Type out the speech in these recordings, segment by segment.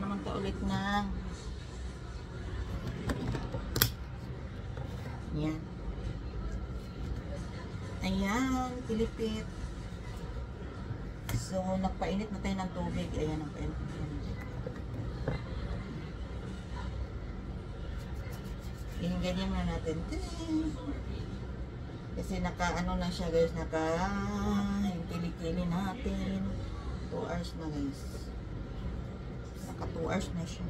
naman ta ulit ng yan. Ayan, pilipit. So, nagpainit na tayo ng tubig. Ayan, nagpainit na tayo ng tubig. Ganyan na natin. Kasi naka-ano na siya guys. Yung kili-kili natin. 2 hours na guys. Naka 2 hours na siya.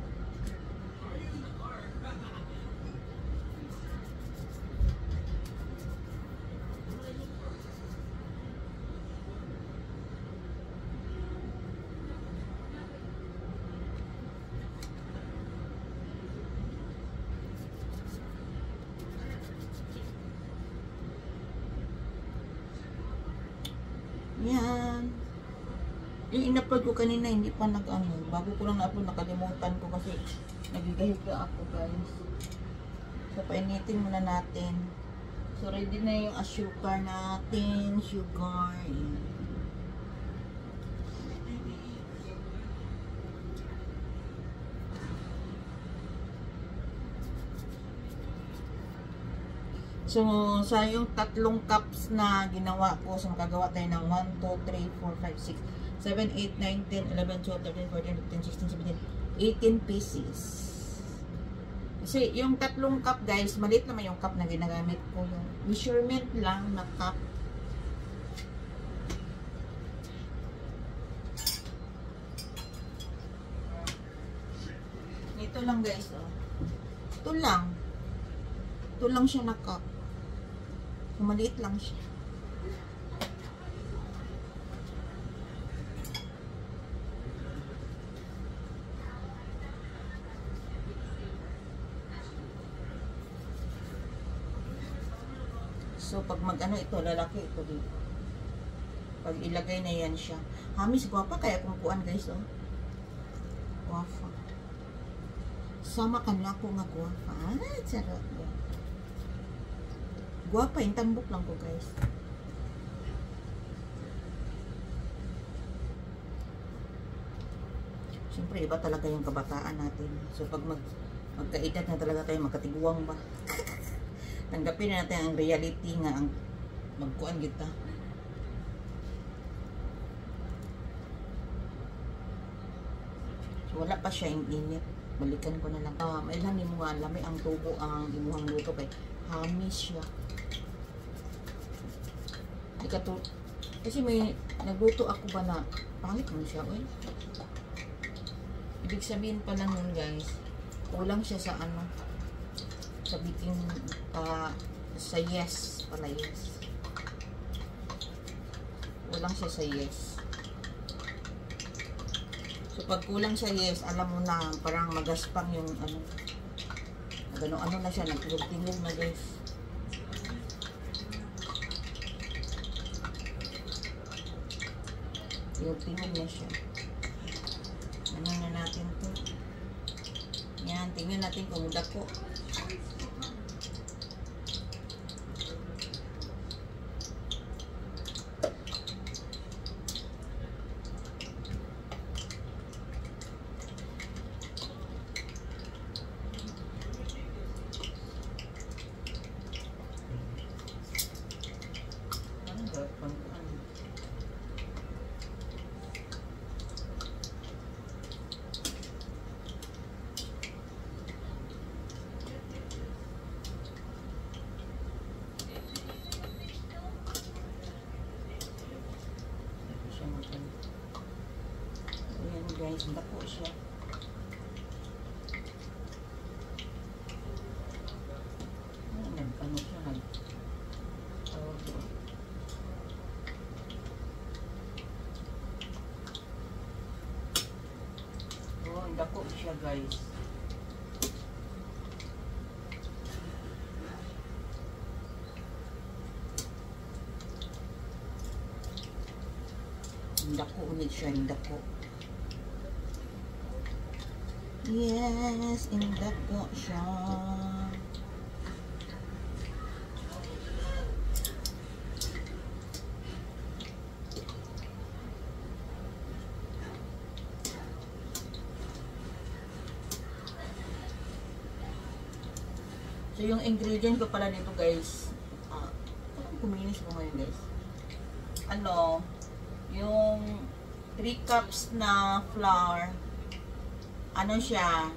Yan. Yung in-upload ko kanina, hindi pa nag-ano. Bago ko lang na-upload, nakalimutan ko kasi nagigahiga ako guys. So, painitin muna natin. So, ready na yung sugar natin. Sugar. Yan. So, sa yung 3 cups na ginawa ko, so makagawa tayo ng 1, 2, 3, 4, 5, 6, 7, 8, 9, 10, 11, 12, 13, 14, 15, 16, 17, 18 pieces. Kasi yung 3 cup guys, maliit naman yung cup na ginagamit ko. Yung measurement lang na cup. Ito lang guys, oh. Ito lang. Ito lang siya na cup. Maliit lang siya. So, pag mag-ano ito, lalaki ito dito. Pag ilagay na yan siya. Hamis, guwapa kaya kung kuan guys, oh. Guwapa. Sama ka na ako nga guwapa. Ah, charot. Guwapa, yung tambok lang ko guys. Siyempre, iba talaga yung kabataan natin. So, pag magkaedad na talaga tayo, magkatiguang ba? Tanggapin na natin ang reality nga, ang magkuan kita. So, wala pa siya yung init. Balikan ko na lang. May lang mo nga, lami ang tubo ang imuhang luto kay hamis siya. Kasi may nagluto ako ba na pangit mo siya, oy. Ibig sabihin pa lang nun guys, kulang siya sa ano, sa bitin, sa yes pala, yes. Kulang siya sa yes. So pag kulang siya yes, alam mo na parang magaspang yung ano, ano na siya, nagtingog na guys. Yung tingnan niya siya. Ano na natin to? Yan, tingnan natin kung dako. Ayan guys, dako siya. Ano siya, dako siya guys. Dako ulit siya, dako. Yes, dako siya. So, yung ingredient ko pala nito guys, kuminis ko ngayon guys. Ano, yung 3 cups na flour, ano siya,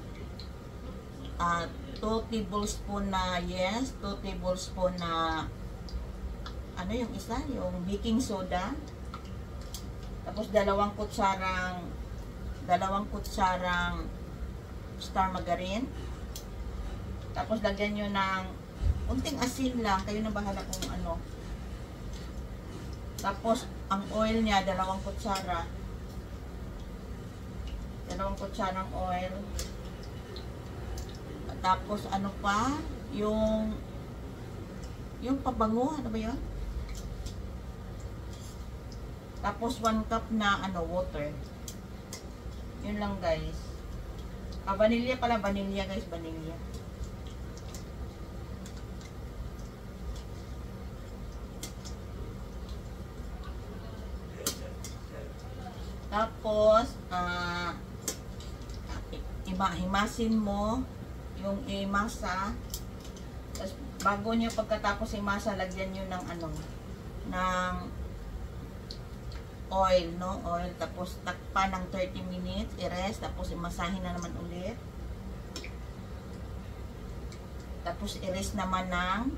2 tablespoon na, 2 tablespoon na, ano yung isa, yung baking soda. Tapos 2 kutsarang star margarine. Tapos lagyan nyo ng unting asin lang, kayo na bahala kung ano. Tapos ang oil niya 2 kutsara. 2 kutsarang oil. Tapos ano pa, yung pabango, ano ba 'yun? Tapos 1 cup na water. Yun lang guys. Vanilla pala, vanilla guys, vanilla. Tapos, himasin mo yung imasa. Tapos, bago nyo pagkatapos imasa, lagyan nyo ng ng oil, no? Oil. Tapos, takpan ng 30 minutes, i-rest. Tapos, imasahin na naman ulit. Tapos, i-rest naman ng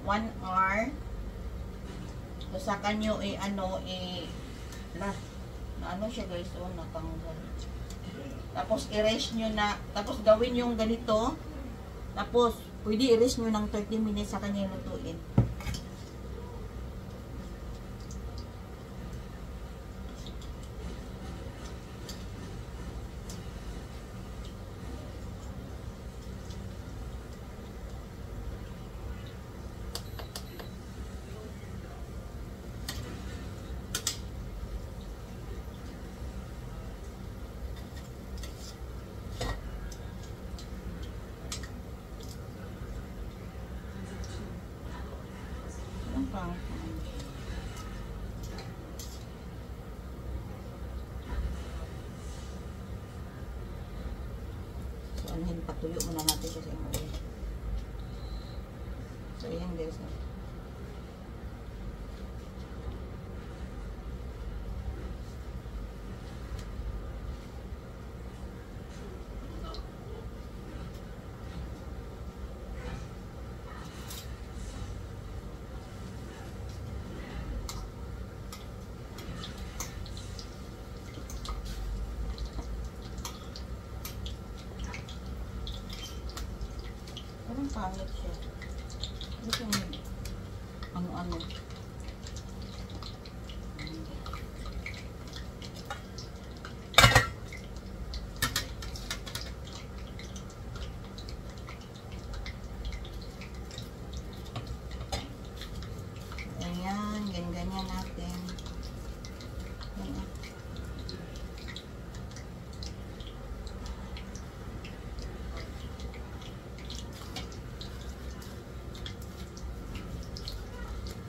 1 hour. So, saka nyo, ano siya guys, natanggal. Tapos i-rest nyo na, tapos gawin yung ganito. Tapos pwede i-rest nyo ng 30 minutes sa kanya lutuin. So, patuyo muna natin siya sa oil. So, ayan guys. Parang pangit siya. Ito yung ano-ano. Ayan, ganyan natin. Ayan.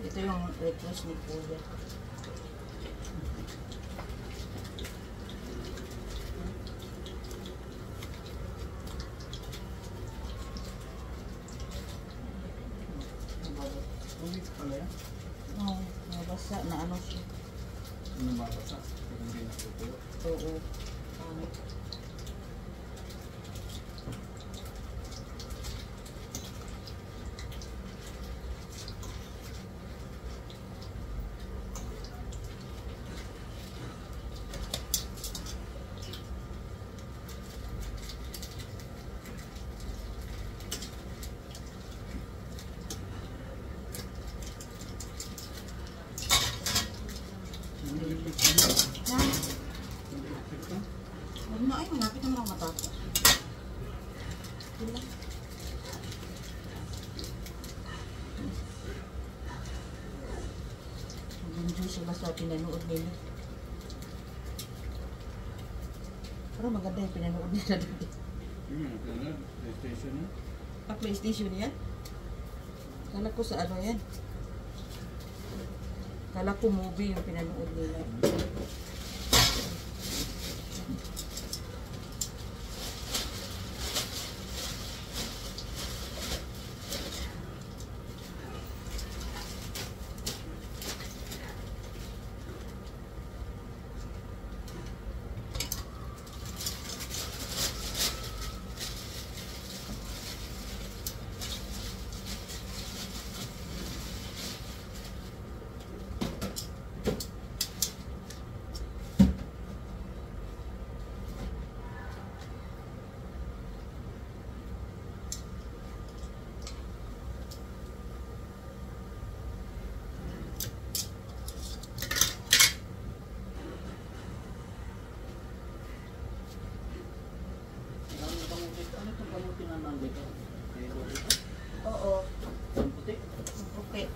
Ito yung request ni Kuya. Ulit pala yan? Oo, nabasa na ano siya. Ano mabasa? Hindi natutuyo? Oo. Huwag na ay, malapit naman ako matapos. Diba? Mag-enjoy sila sa pinanood nila. Pero maganda yung pinanood nila dito. PlayStation yan? PlayStation yan? Kala ko sa ano yan? Kala ko movie yung pinanood nila. puti na nang dito. Dito dito. Oo. Ang puti. Okay.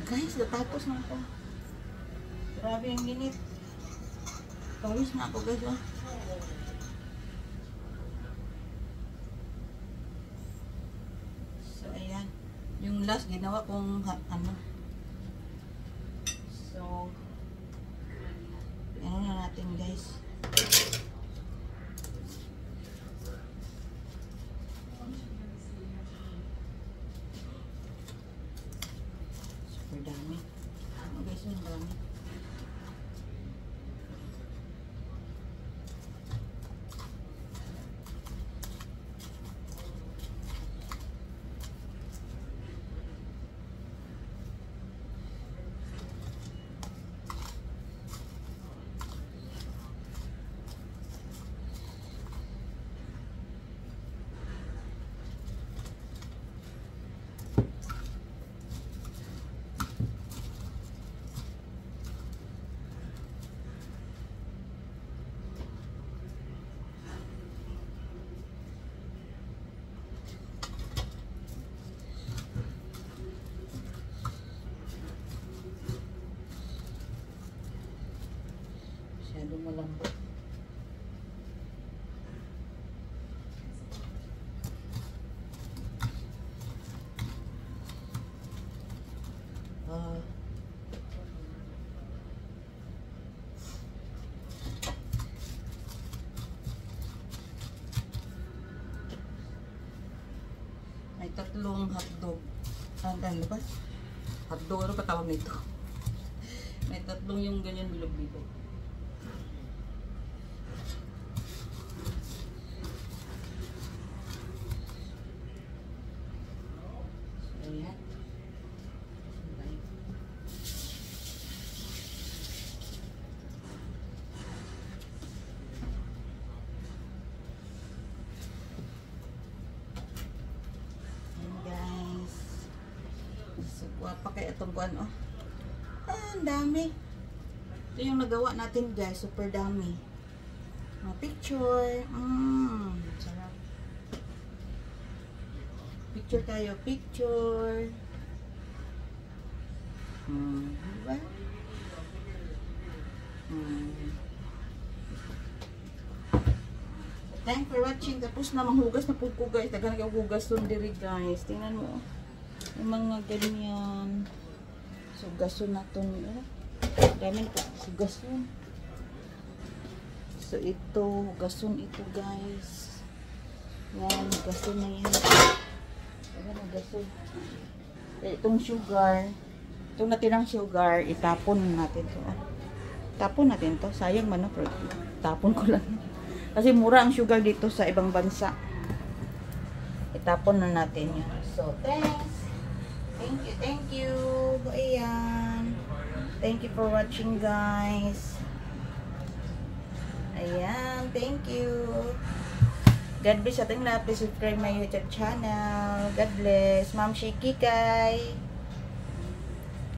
Guys, natapos na ako. Grabe ang init. Pawis na ako guys. Oh. So, ayan. Yung last ginawa kong ano. So, ano na natin guys. Super dami. Ano guys, yung dami. Masyado malambot. May tatlong hotdog. Ano ba? Hotdog, ano pa tawag nito? May tatlong yung ganyan bilog-bilog. Ayan. Guys. So, pa kaya itong buwan, oh. Ah, ang dami. Ito yung nagawa natin, guys. Super dami. Mga picture. Sarap. Picture tayo. Picture. Diba? Thanks for watching. Tapos na manghugas na po ko, guys. Taga naghugas doon diri, guys. Tingnan mo. Yung mga ganyan. So, gaso na ito. Dami po. So, gason. So, ito. Gason ito, guys. Yan. Gason na yan. Ayan, gason. Itong sugar. Itong natirang sugar. Itapon natin to. Tapon natin to. Sayang man, no? Pero tapon ko lang. Kasi mura ang sugar dito sa ibang bansa. Itapon na natin yan. So, thanks. Thank you. Ayan. Thank you for watching, guys. Ayan, thank you. God bless sa ating lahat. Please subscribe my YouTube channel. God bless. Ma'am Shiki Kay.